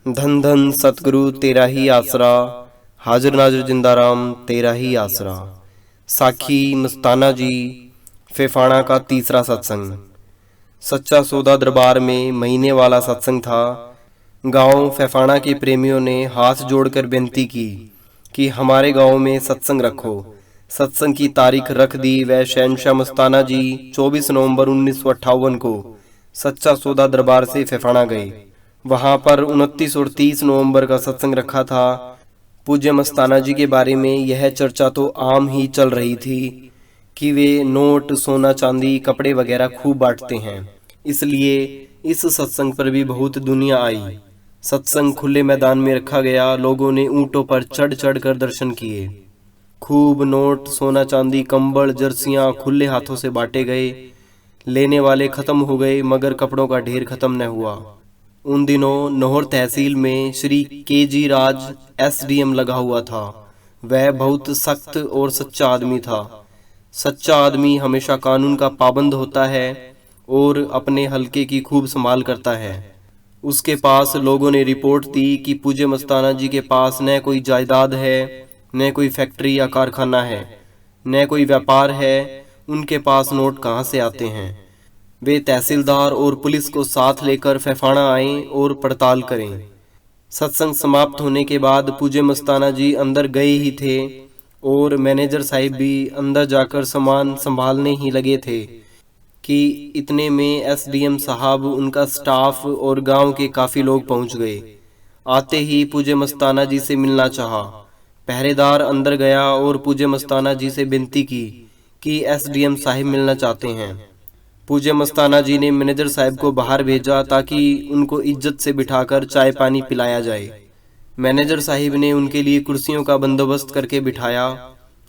धन धन सतगुरु तेरा ही आसरा, हाजिर नाजिर जिंदा राम तेरा ही आसरा। साखी मस्ताना जी फेफाना का तीसरा सत्संग। सच्चा सौदा दरबार में महीने वाला सत्संग था। गांव फेफाना के प्रेमियों ने हाथ जोड़कर बेनती की कि हमारे गांव में सत्संग रखो। सत्संग की तारीख रख दी। वह शहंशाह मस्ताना जी 24 नवंबर 1958 को सच्चा सौदा दरबार से फेफाना गए। वहां पर 29 और 30 नवंबर का सत्संग रखा था। पूज्य मस्ताना जी के बारे में यह चर्चा तो आम ही चल रही थी कि वे नोट, सोना चांदी, कपड़े वगैरह खूब बांटते हैं। इसलिए इस सत्संग पर भी बहुत दुनिया आई। सत्संग खुले मैदान में रखा गया। लोगों ने ऊंटों पर चढ़ चढ़ कर दर्शन किए। खूब नोट, सोना चांदी, कंबल, जर्सियां खुले हाथों से बांटे गए। लेने वाले खत्म हो गए मगर कपड़ों का ढेर खत्म न हुआ। उन दिनों नौहर तहसील में श्री के.जी. राज एसडीएम लगा हुआ था। वह बहुत सख्त और सच्चा आदमी था। सच्चा आदमी हमेशा कानून का पाबंद होता है और अपने हलके की खूब संभाल करता है। उसके पास लोगों ने रिपोर्ट दी कि पूज्य मस्ताना जी के पास न कोई जायदाद है, न कोई फैक्ट्री या कारखाना है, न कोई व्यापार है। उनके पास नोट कहाँ से आते हैं? वे तहसीलदार और पुलिस को साथ लेकर फेफाना आए और पड़ताल करें। सत्संग समाप्त होने के बाद पूज्य मस्ताना जी अंदर गए ही थे और मैनेजर साहिब भी अंदर जाकर सामान संभालने ही लगे थे कि इतने में एसडीएम साहब, उनका स्टाफ और गांव के काफी लोग पहुंच गए। आते ही पूज्य मस्ताना जी से मिलना चाहा। पहरेदार अंदर गया और पूज्य मस्ताना जी से विनती की कि एसडीएम साहिब मिलना चाहते हैं। पूज्य मस्ताना जी ने मैनेजर साहब को बाहर भेजा ताकि उनको इज्जत से बिठाकर चाय पानी पिलाया जाए। मैनेजर साहिब ने उनके लिए कुर्सियों का बंदोबस्त करके बिठाया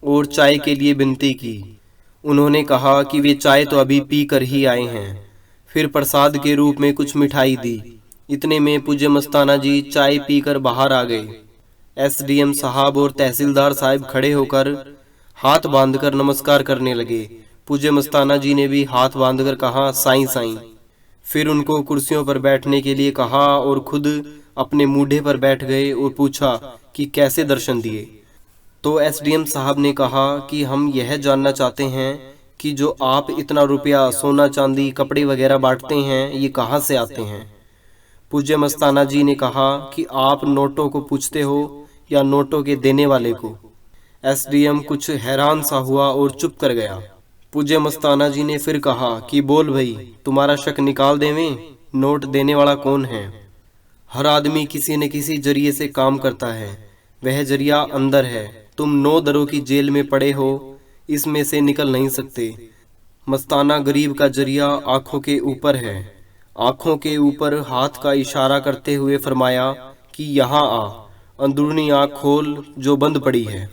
और चाय के लिए विनती की। उन्होंने कहा कि वे चाय तो अभी पी कर ही आए हैं। फिर प्रसाद के रूप में कुछ मिठाई दी। इतने में पूज्य मस्ताना जी चाय पीकर बाहर आ गए। एसडीएम साहब और तहसीलदार साहब खड़े होकर हाथ बांधकर नमस्कार करने लगे। पूज्य मस्ताना जी ने भी हाथ बांधकर कहा, साईं साईं। फिर उनको कुर्सियों पर बैठने के लिए कहा और खुद अपने मूढ़े पर बैठ गए और पूछा कि कैसे दर्शन दिए। तो एसडीएम साहब ने कहा कि हम यह जानना चाहते हैं कि जो आप इतना रुपया, सोना चांदी, कपड़े वगैरह बांटते हैं, ये कहाँ से आते हैं? पूज्य मस्ताना जी ने कहा कि आप नोटों को पूछते हो या नोटों के देने वाले को? एसडीएम कुछ हैरान सा हुआ और चुप कर गया। पूज्य मस्ताना जी ने फिर कहा कि बोल भाई, तुम्हारा शक निकाल देवें, नोट देने वाला कौन है? हर आदमी किसी न किसी जरिए से काम करता है। वह जरिया अंदर है। तुम 9 दरों की जेल में पड़े हो, इसमें से निकल नहीं सकते। मस्ताना गरीब का जरिया आंखों के ऊपर है। आंखों के ऊपर हाथ का इशारा करते हुए फरमाया कि यहाँ आ, अंदरूनी आंख खोल जो बंद पड़ी है।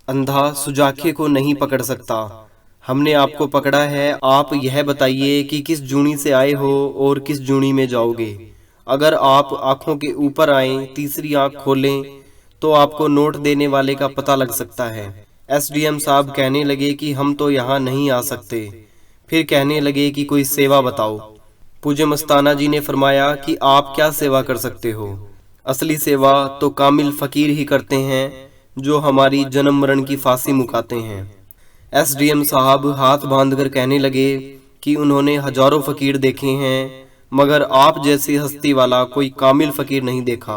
अंधा सुजाखे को नहीं पकड़ सकता। हमने आपको पकड़ा है। आप यह बताइए कि किस जूनी से आए हो और किस जूनी में जाओगे। अगर आप आंखों के ऊपर आए, तीसरी आंख खोलें तो आपको नोट देने वाले का पता लग सकता है। एसडीएम साहब कहने लगे कि हम तो यहाँ नहीं आ सकते। फिर कहने लगे कि कोई सेवा बताओ। पूज्य मस्ताना जी ने फरमाया कि आप क्या सेवा कर सकते हो? असली सेवा तो कामिल फकीर ही करते हैं जो हमारी जन्म मरण की फांसी मुकाते हैं। एसडीएम साहब हाथ बांधकर कहने लगे कि उन्होंने हजारों फकीर देखे हैं मगर आप जैसी हस्ती वाला कोई कामिल फकीर नहीं देखा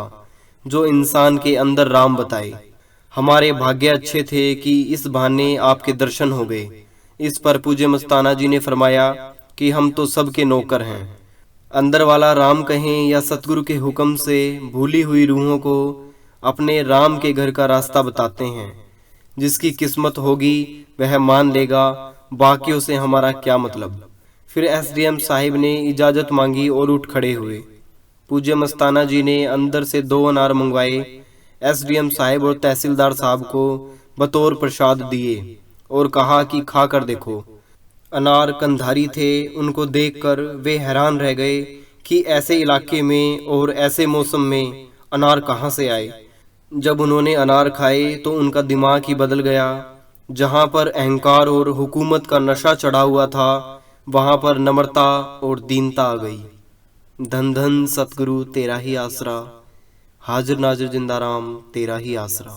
जो इंसान के अंदर राम बताए। हमारे भाग्य अच्छे थे कि इस बहाने आपके दर्शन हो गए। इस पर पूज्य मस्ताना जी ने फरमाया कि हम तो सबके नौकर हैं। अंदर वाला राम कहें या सतगुरु के हुक्म से भूली हुई रूहों को अपने राम के घर का रास्ता बताते हैं। जिसकी किस्मत होगी वह मान लेगा, बाकियों से हमारा क्या मतलब। फिर एसडीएम साहिब ने इजाजत मांगी और उठ खड़े हुए। पूज्य मस्ताना जी ने अंदर से 2 अनार मंगवाए। एसडीएम साहिब और तहसीलदार साहब को बतौर प्रसाद दिए और कहा कि खा कर देखो। अनार कंधारी थे। उनको देखकर वे हैरान रह गए कि ऐसे इलाके में और ऐसे मौसम में अनार कहाँ से आए। जब उन्होंने अनार खाए तो उनका दिमाग ही बदल गया। जहाँ पर अहंकार और हुकूमत का नशा चढ़ा हुआ था, वहाँ पर नम्रता और दीनता आ गई। धन धन सतगुरु तेरा ही आसरा। हाजिर नाजिर जिंदा राम तेरा ही आसरा।